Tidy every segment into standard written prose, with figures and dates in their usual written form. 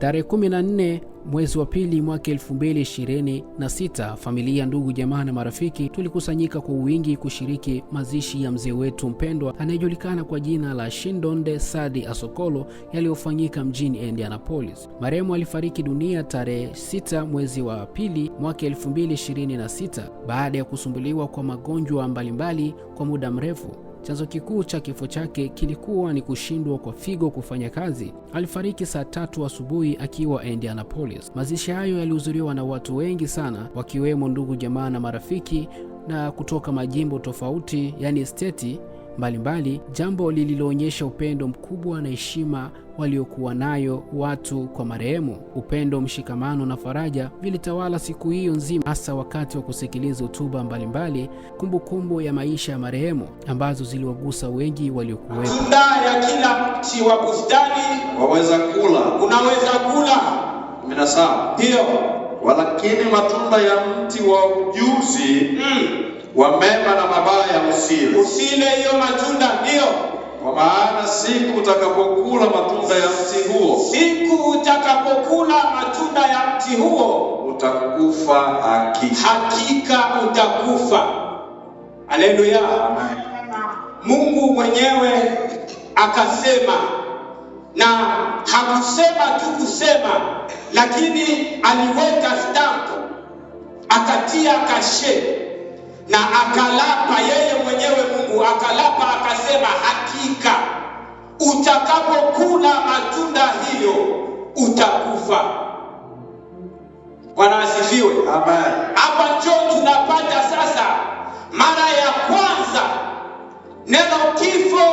Tarehe 14 mwezi wa pili mwaka 2026, familia, ndugu, jamaa na marafiki tulikusanyika kwa wingi kushiriki mazishi ya mzee wetu mpendwa anayejulikana kwa jina la Shindonde Sadi Asokolo yaliyofanyika mjini Indianapolis. Marehemu alifariki dunia tarehe 6 mwezi wa pili mwaka 2026 baada ya kusumbuliwa kwa magonjwa mbalimbali kwa muda mrefu. Chanzo kikuu cha kifo chake kilikuwa ni kushindwa kwa figo kufanya kazi. Alifariki saa 3 asubuhi akiwa Indianapolis. Mazishi hayo yalihudhuriwa na watu wengi sana, wakiwemo ndugu, jamaa na marafiki na kutoka majimbo tofauti, yani state mbalimbali, jambo lililoonyesha upendo mkubwa na heshima waliokuwa nayo watu kwa marehemu. Upendo, mshikamano na faraja vilitawala siku hiyo nzima, hasa wakati wa kusikiliza hotuba mbalimbali, kumbukumbu ya maisha ya marehemu ambazo ziliwagusa wengi waliokuwepo. Matunda ya kila mti wa bustani waweza kula. Unaweza kula. 17. Ndio. Walakini matunda ya mti wa ujuzi wa mema na mabaya usile. Usile hiyo matunda, ndio. Kwa maana siku utakapokula matunda ya mti huo, siku utakapokula matunda ya mti huo, utakufa hakika. Hakika utakufa. Haleluya. Amen. Mungu mwenyewe akasema, na hakusema tu kusema, lakini aliweka stamp, akatia kashe na akalapa yeye mwenyewe. Mungu akalapa akasema, hakika utakapokula matunda hiyo utakufa. Bwana asifiwe. Amen. Hapa ndio tunapata sasa mara ya kwanza neno kifo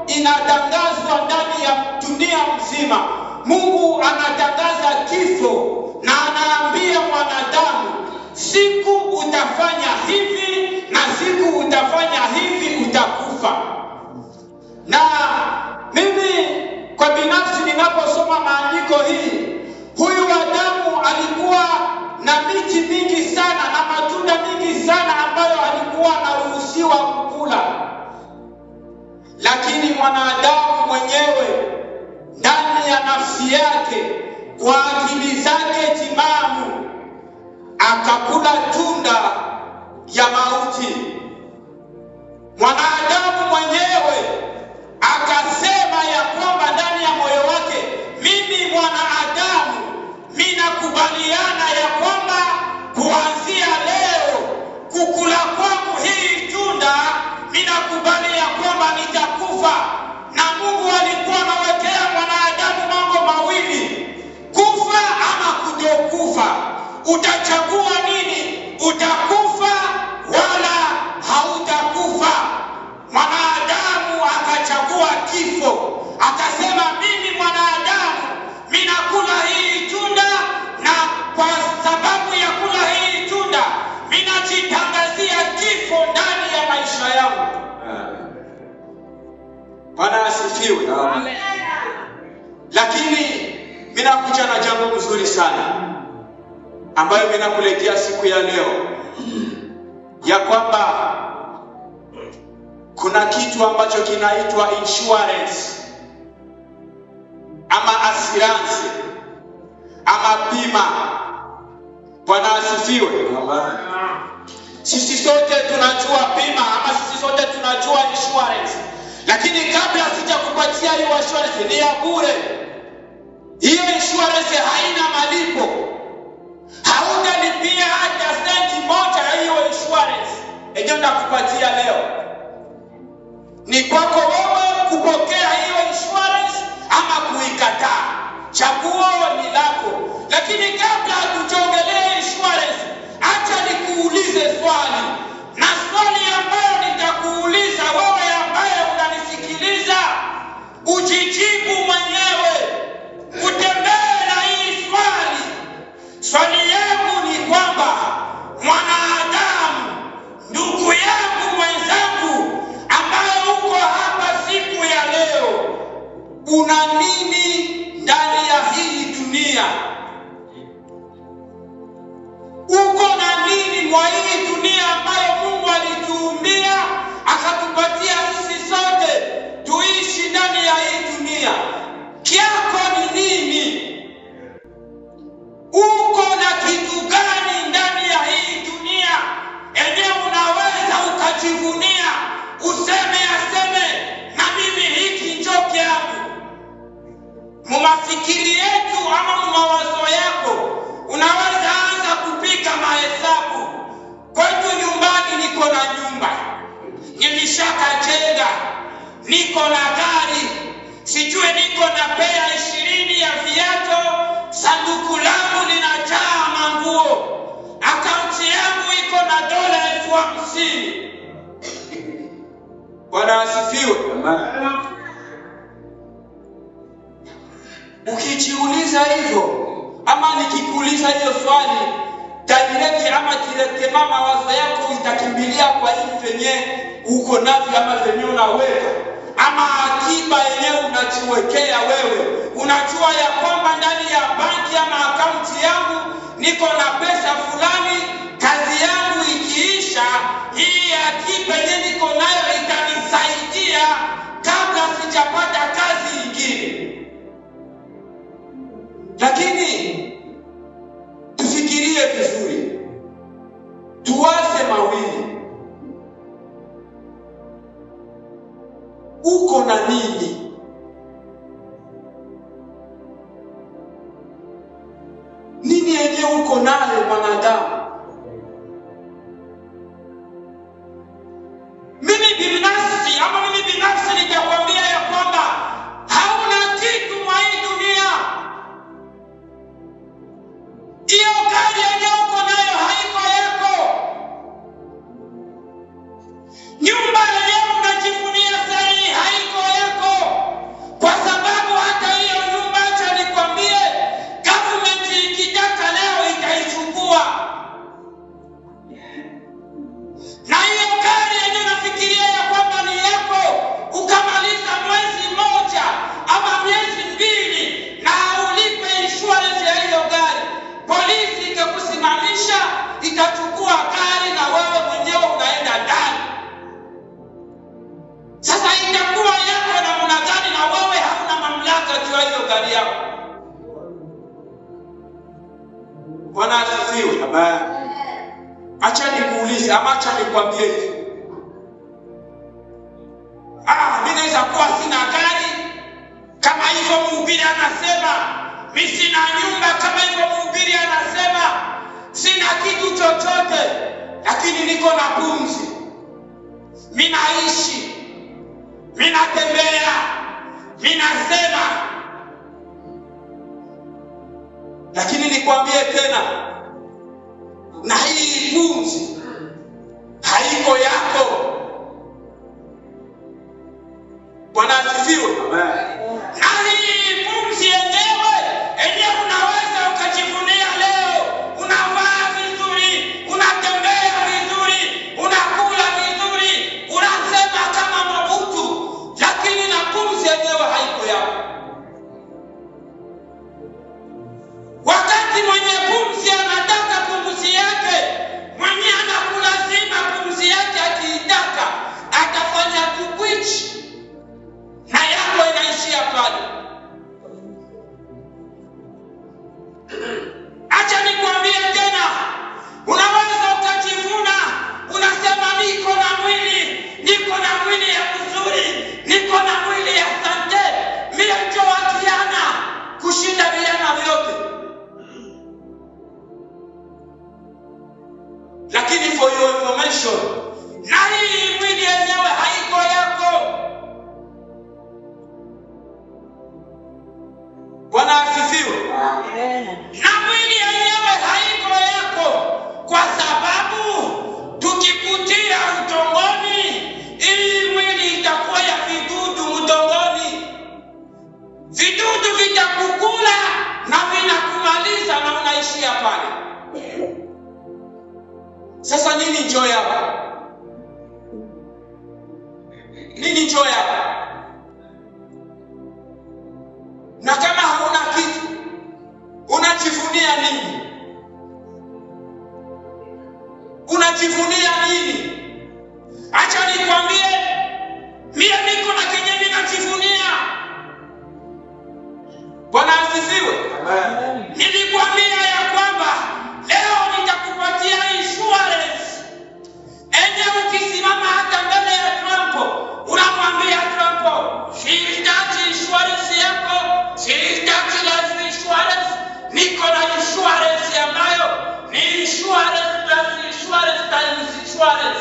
inatangazwa ndani ya dunia mzima. Mungu anatangaza kifo na anaambia mwanadamu, siku utafanya hivi na siku utafanya hivi utakufa. Na mimi kwa binafsi ninaposoma maandiko hii, huyu Adamu alikuwa na miti mingi sana na matunda mingi sana ambayo alikuwa anaruhusiwa kukula, lakini mwanadamu mwenyewe ndani ya nafsi yake, kwa akili zake timamu, akakula tunda ya mauti. Mwanadamu mwenyewe akasema ya kwamba ndani ya moyo wake, mimi mwanadamu, mimi nakubaliana ya kwamba kuanzia leo kukula kwangu hii tunda, mimi nakubali ya kwamba nitakufa. Na Mungu alikuwa anawekea mwanadamu mambo mawili, kufa ama kutokufa. Utachagua nini? Utakufa wala hautakufa. Mwanadamu akachagua kifo, akasema mimi mwanadamu, mimi nakula hii tunda, na kwa sababu ya kula hii tunda, mimi najitangazia kifo ndani ya maisha yangu. Bwana asifiwe. Amen. Lakini mimi nakuja na jambo mzuri sana ambayo mimi nakuletea siku ya leo, ya kwamba kuna kitu ambacho kinaitwa insurance ama assurance ama bima. Bwana asifiwe. Amen. Sisi sote tunajua bima ama sisi sote tunajua insurance, lakini kabla sijakupatia hiyo insurance, ni ya bure. Hiyo insurance haina malipo, hautalipia hata senti moja ya hiyo insurance. Ndio nakupatia leo, ni kwako wewe kupokea hiyo insurance ama kuikataa. Chaguo ni lako. Lakini kabla hatujaongelea insurance, acha nikuulize swali, na swali ambayo nitakuuliza wewe ambaye unanisikiliza, ujijibu mwenyewe, utembee na hii swali. Swali yangu ni kwamba, mwanadamu, ndugu yangu, mwenzangu ambaye uko hapa siku ya leo, una nini ndani ya hii dunia? Uko na nini mwa hii dunia ambayo Mungu alituumbia akatupatia sisi sote tuishi ndani ya hii dunia? Kiako ni nini? nishakajenga, niko na gari, sijue niko na pea 20 ya viato, sanduku langu linajaa manguo, akaunti yangu iko na $50,000. Bwana asifiwe. Ukijiuliza hivyo, ama nikikuuliza hiyo swali direct ama direct, mama wazo yako itakimbilia kwa hivi venye uko navyo ama venye unaweka, ama akiba yenyewe unajiwekea wewe. Unajua ya kwamba ndani ya banki ama akaunti yangu niko na pesa fulani, kazi yangu ikiisha, hii akiba yenyewe niko nayo itanisaidia kabla sijapata kazi nyingine. Lakini tufikirie vizuri, tuwaze mawili. Uko na nini? Nini yenyewe uko nayo mwanadamu? Mimi binafsi nitakwambia ya kwamba hauna kitu mwa hii dunia. Hiyo gari yenyewe uko nayo haiko yako. Nyumba yenyewe unajivunia sahi haiko yako. Kwa sababu hata hiyo nyumba, acha nikwambie, government ikitaka leo itaichukua. Na hiyo gari yenyewe nafikiria ya kwamba ni yako, ukamaliza mwezi mmoja ama miezi 2 na ulipe insurance ya hiyo gari, polisi ikakusimamisha, ikachukua gari na wewe mwenyewe unaenda ndani. Sasa itakuwa yako namna gani na wewe hauna mamlaka juu ya hiyo gari yako? Bwana asifiwe. Acha nikuulize ama acha nikwambie hivi. Mimi naweza kuwa sina gari kama hivyo mhubiri anasema, mimi sina nyumba kama hivyo mhubiri anasema, sina kitu chochote, lakini niko na pumzi. Mimi naishi, mimi natembea, mimi nasema. Lakini nikwambie tena, na hii pumzi haiko yako. Bwana asifiwe. Na hii pumzi yenyewe unaweza ukajivunia leo, unavaa vizuri, unatembea vizuri, unakula vizuri, unasema kama Mobutu, lakini na pumzi yenyewe haiko yako. Wakati mwenye pumzi anataka pumzi yake, mwenye anakulazima pumzi yake akiitaka, atafanya kukwichi na yako inaishia pale. Acha nikwambie tena, unaweza ukajivuna, unasema niko na mwili ya mzuri, niko na mwili ya sante, mimi ndio wakiana kushinda vijana vyote. Lakini for your information, na hii mwili yenyewe haiko yako. Bwana asifiwe. Na mwili yenyewe haiko yako, kwa sababu tukikutia utongoni, ili mwili itakuwa ya vidudu utongoni. Vidudu vitakukula na vinakumaliza na unaishia pale. Sasa nini njoo yako? Nini njoo yako? Na kama hauna kitu, unajivunia nini? Unajivunia nini? Acha nikwambie, mimi niko na kenye ninajivunia. Bwana asifiwe. Nilikwambia ya kwamba leo nitakupatia insurance. Ukisimama hata mbele ya Trump, unamwambia Trump, sihitaji insurance yako, sihitaji life insurance, niko na insurance ambayo ni insurance plus insurance times insurance.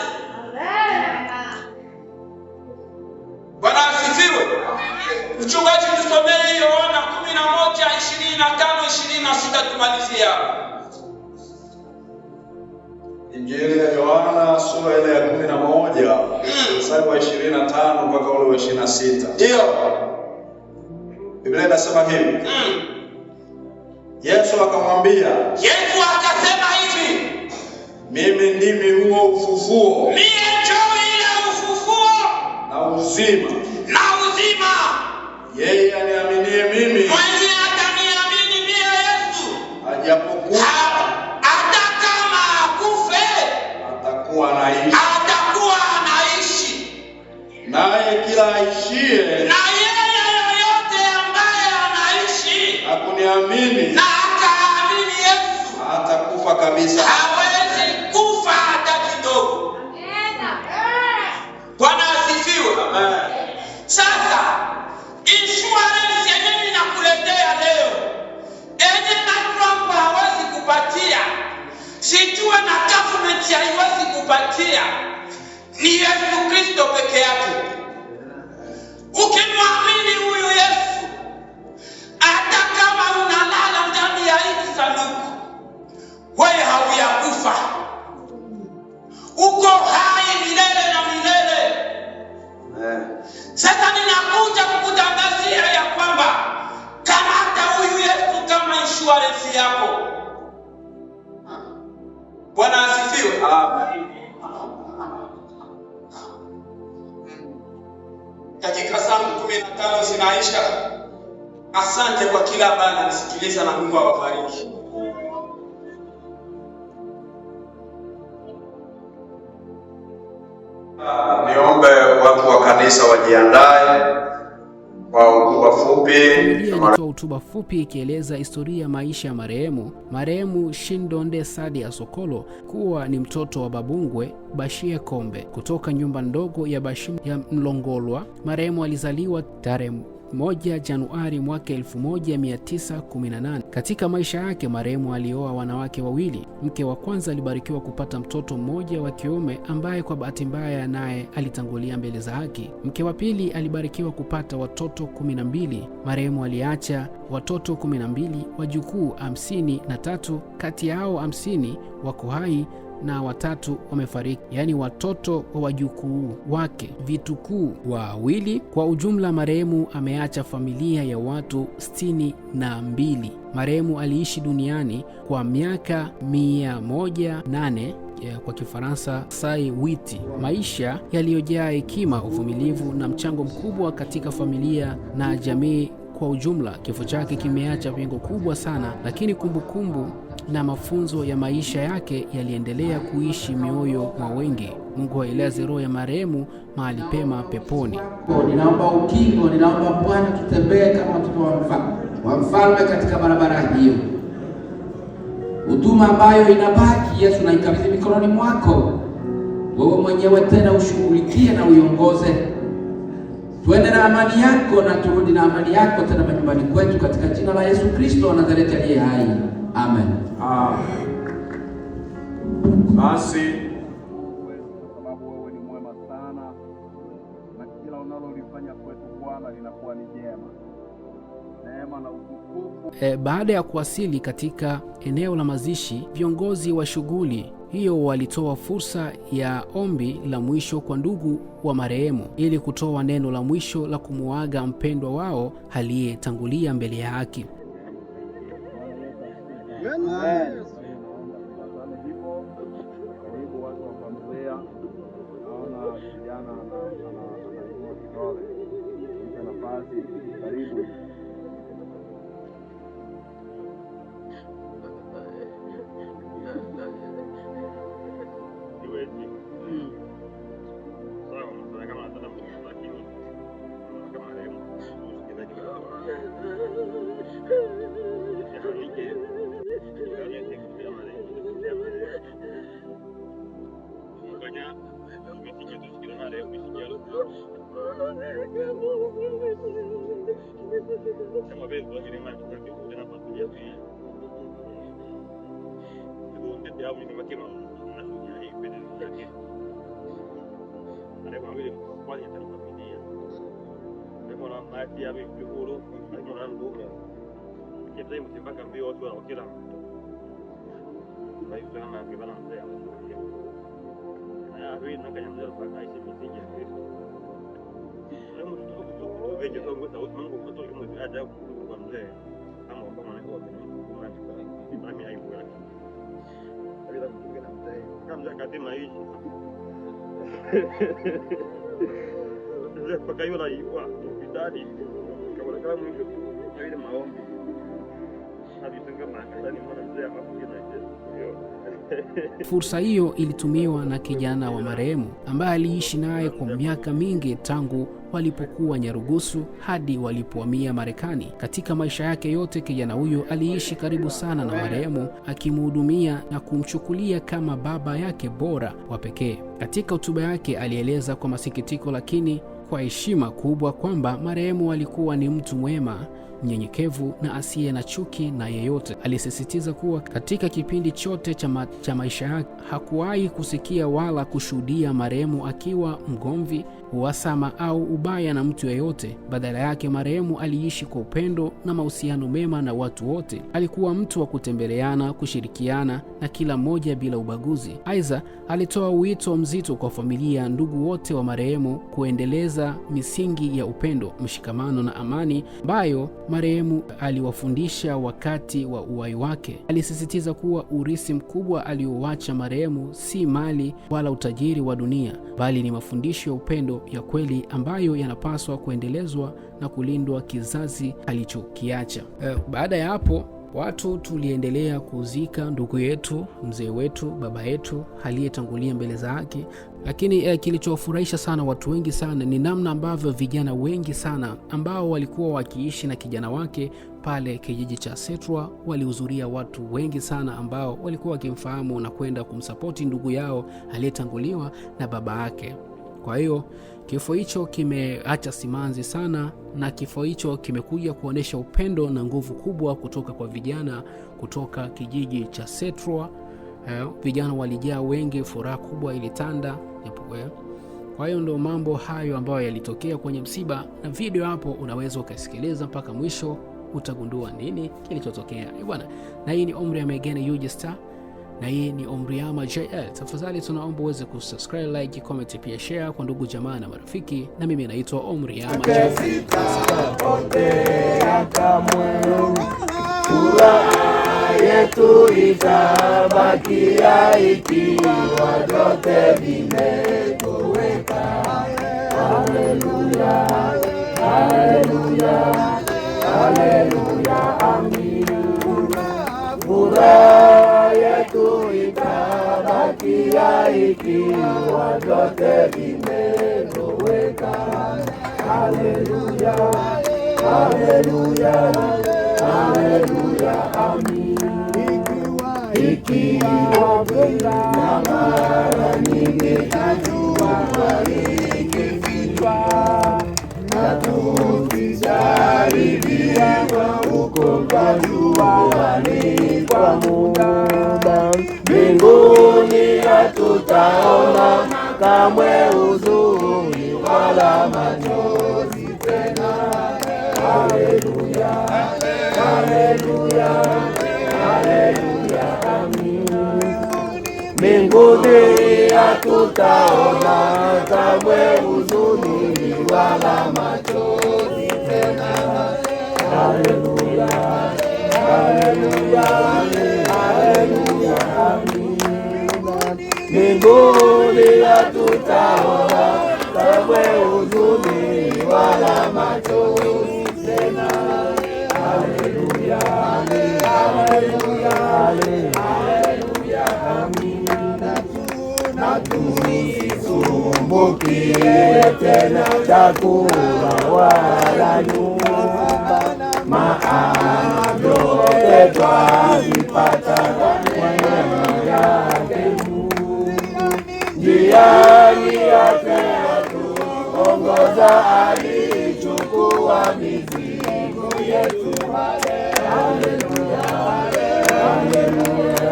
Mchungaji, tusomee Yohana 11:25-26 tumalizie hapo. Injili ya Yohana sura ile ya 11 mstari wa 25 mpaka ule wa 26. Ndio. Biblia inasema hivi. Yesu akamwambia. Yesu akasema hivi. Mimi ndimi huo ufufuo. Mimi ndio ile ufufuo na uzima. Na uzima. Yeye aniaminie mimi. Mwenye ataniamini mimi Yesu. Ajapokuwa atakuwa anaishi. Naye kila aishie. Na yeye yoyote ambaye anaishi na kuniamini na akaamini Yesu hatakufa kabisa. Hawezi kufa hata kidogo. Bwana asifiwe. Amen. Sasa insurance yenyewe ninakuletea leo. Na Trump hawezi kupatia. Sijua na government haiwezi kupatia. Ni Yesu Kristo peke yake. Ukimwamini huyu Yesu, hata kama unalala ndani ya hii sanduku, wewe hauyakufa. Uko hai milele na milele. Sasa ninakuja kukutangazia ya kwamba kamata huyu Yesu kama insurance yako. Bwana asifiwe. Amen. Dakika zangu 15 zinaisha. Asante kwa kila ambaye ananisikiliza na Mungu awabariki. Niombe watu wa kanisa wajiandae kwa hotuba fupi. Ilitoa hotuba fupi ikieleza historia ya maisha ya marehemu Shindonde Sadi Asokolo kuwa ni mtoto wa Babungwe Bashie Kombe kutoka nyumba ndogo ya Bashim ya Mlongolwa. Marehemu alizaliwa tarehe 1 Januari mwaka 1918. Katika maisha yake marehemu alioa wanawake wawili. Mke wa kwanza alibarikiwa kupata mtoto mmoja wa kiume ambaye kwa bahati mbaya naye alitangulia mbele za haki. Mke wa pili alibarikiwa kupata watoto 12. Marehemu aliacha watoto 12, wajukuu 53, kati yao 50 wako hai na 3 wamefariki, yani watoto wa wajukuu wake, vitukuu wawili. Kwa ujumla marehemu ameacha familia ya watu 62. Marehemu aliishi duniani kwa miaka 108, kwa Kifaransa sai witi. Maisha yaliyojaa hekima, uvumilivu na mchango mkubwa katika familia na jamii kwa ujumla. Kifo chake kimeacha pengo kubwa sana, lakini kumbukumbu na mafunzo ya maisha yake yaliendelea kuishi mioyo mwa wengi. Mungu ailaze roho ya marehemu mahali pema peponi. Ninaomba ukingo, ninaomba Bwana tutembee kama watoto wa mfalme katika barabara hiyo. Huduma ambayo inabaki, Yesu, naikabidhi mikononi mwako. Wewe mwenyewe tena ushughulikie na uiongoze. Tuende na amani yako na turudi na amani yako tena manyumbani kwetu, katika jina la Yesu Kristo wa Nazareti aliye hai. Amen. Basi kwa sababu wewe ni mwema sana na kila unalolifanya kwetu Bwana linakuwa ni jema. Neema na utukufu. Baada ya kuwasili katika eneo la mazishi, viongozi wa shughuli hiyo walitoa fursa ya ombi la mwisho kwa ndugu wa marehemu ili kutoa neno la mwisho la kumuaga mpendwa wao aliyetangulia mbele ya haki. Siamo avendo anche rimasto qualche cosa da famiglia qui. Devo abbiamo una macchina una famiglia e quindi anche. Adesso avere quasi tanta famiglia. Abbiamo na maji ya mjukuru na ndume kitai mtibaka mbio watu wa kila mtu na hiyo kama kibana mzee na hiyo nakanya mzee mpaka aishi misingi ya Kristo na mtu veje tongo sauti Mungu mtu yumo ajabu kwa mzee kama kama na kwa mimi aibu yake bila mtu na mzee kama mzee katima hizi mpaka hiyo na hiyo hospitali kama mwisho na ile maombi hadi tunga makasani mzee akakuja na Fursa hiyo ilitumiwa na kijana wa marehemu ambaye aliishi naye kwa miaka mingi tangu walipokuwa Nyarugusu hadi walipohamia Marekani. Katika maisha yake yote kijana huyo aliishi karibu sana na marehemu, akimhudumia na kumchukulia kama baba yake bora wa pekee. Katika hotuba yake alieleza kwa masikitiko lakini kwa heshima kubwa kwamba marehemu alikuwa ni mtu mwema, mnyenyekevu na asiye na chuki na yeyote. Alisisitiza kuwa katika kipindi chote cha maisha yake hakuwahi kusikia wala kushuhudia marehemu akiwa mgomvi, uhasama au ubaya na mtu yeyote. Badala yake marehemu aliishi kwa upendo na mahusiano mema na watu wote. Alikuwa mtu wa kutembeleana, kushirikiana na kila mmoja bila ubaguzi. Aidha, alitoa wito mzito kwa familia, ndugu wote wa marehemu kuendeleza misingi ya upendo, mshikamano na amani ambayo marehemu aliwafundisha wakati wa uhai wake. Alisisitiza kuwa urithi mkubwa alioacha marehemu si mali wala utajiri wa dunia, bali ni mafundisho ya upendo ya kweli ambayo yanapaswa kuendelezwa na kulindwa kizazi alichokiacha. Baada ya hapo watu tuliendelea kuzika ndugu yetu, mzee wetu, baba yetu aliyetangulia mbele za haki. Lakini kilichowafurahisha sana watu wengi sana ni namna ambavyo vijana wengi sana ambao walikuwa wakiishi na kijana wake pale kijiji cha Setrwa walihudhuria. Watu wengi sana ambao walikuwa wakimfahamu na kwenda kumsapoti ndugu yao aliyetanguliwa na baba yake. Kwa hiyo kifo hicho kimeacha simanzi sana, na kifo hicho kimekuja kuonesha upendo na nguvu kubwa kutoka kwa vijana kutoka kijiji cha Setrwa. Vijana walijaa wengi, furaha kubwa ilitanda. Kwa hiyo ndio mambo hayo ambayo yalitokea kwenye msiba, na video hapo unaweza ukasikiliza mpaka mwisho utagundua nini kilichotokea. Bwana, na hii ni Omriama Megene UG Star, na hii ni Omriama JL. Tafadhali tunaomba uweze kusubscribe, like, comment, pia share kwa ndugu jamaa na marafiki. Na mimi naitwa Omriama JL. Furaha yetu itabakia ikiwa vyote vimetoweka. Haleluya, haleluya, haleluya, amina. Furaha yetu itabakia ikiwa vyote vimetoweka. Haleluya, haleluya, haleluya, amina. Ikiwa kuna mara nyingi tajua ikifika, na tukijaribiwa huko kwa jua ni kwa muda. Mbinguni hatutaona kamwe huzuni wala machozi tena. Haleluya, haleluya, haleluya, amina. Mbinguni hatutaona kamwe huzuni wala machozi tena. Haleluya, haleluya, haleluya, amina. Mbinguni hatutaona kamwe huzuni wala machozi tena. Haleluya, haleluya, haleluya, amina. Na tusisumbukie tena chakula wala nyumba, maana vyote twavipata kwa neema yake Mungu. Njiani yake atuongoza, alichukua mizigo yetu. Haleluya, haleluya,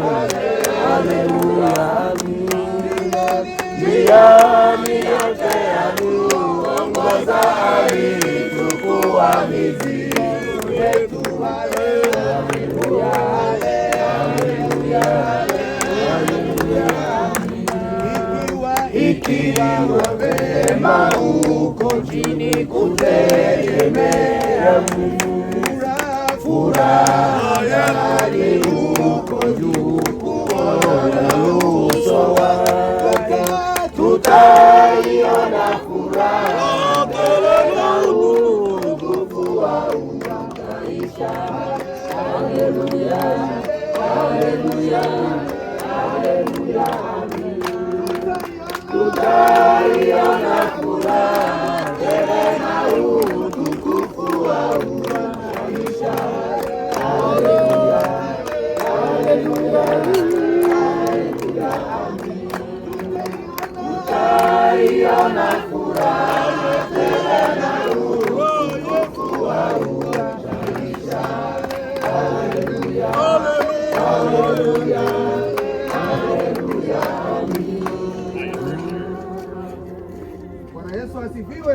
haleluya, amina. Njiani yote atuongoza, alichukua daima uko chini kutegemea Mungu. Furaha ya hali uko juu kuona uso wake. Tutaiona furaha na utukufu wa maisha. Haleluya, haleluya, haleluya, haleluya. Tutaiona furaha na utukufu wa maisha. Haleluya, haleluya, haleluya, tutaiona furaha na utukufu wa maisha. Haleluya, haleluya, haleluya. Bwana Yesu asifiwe.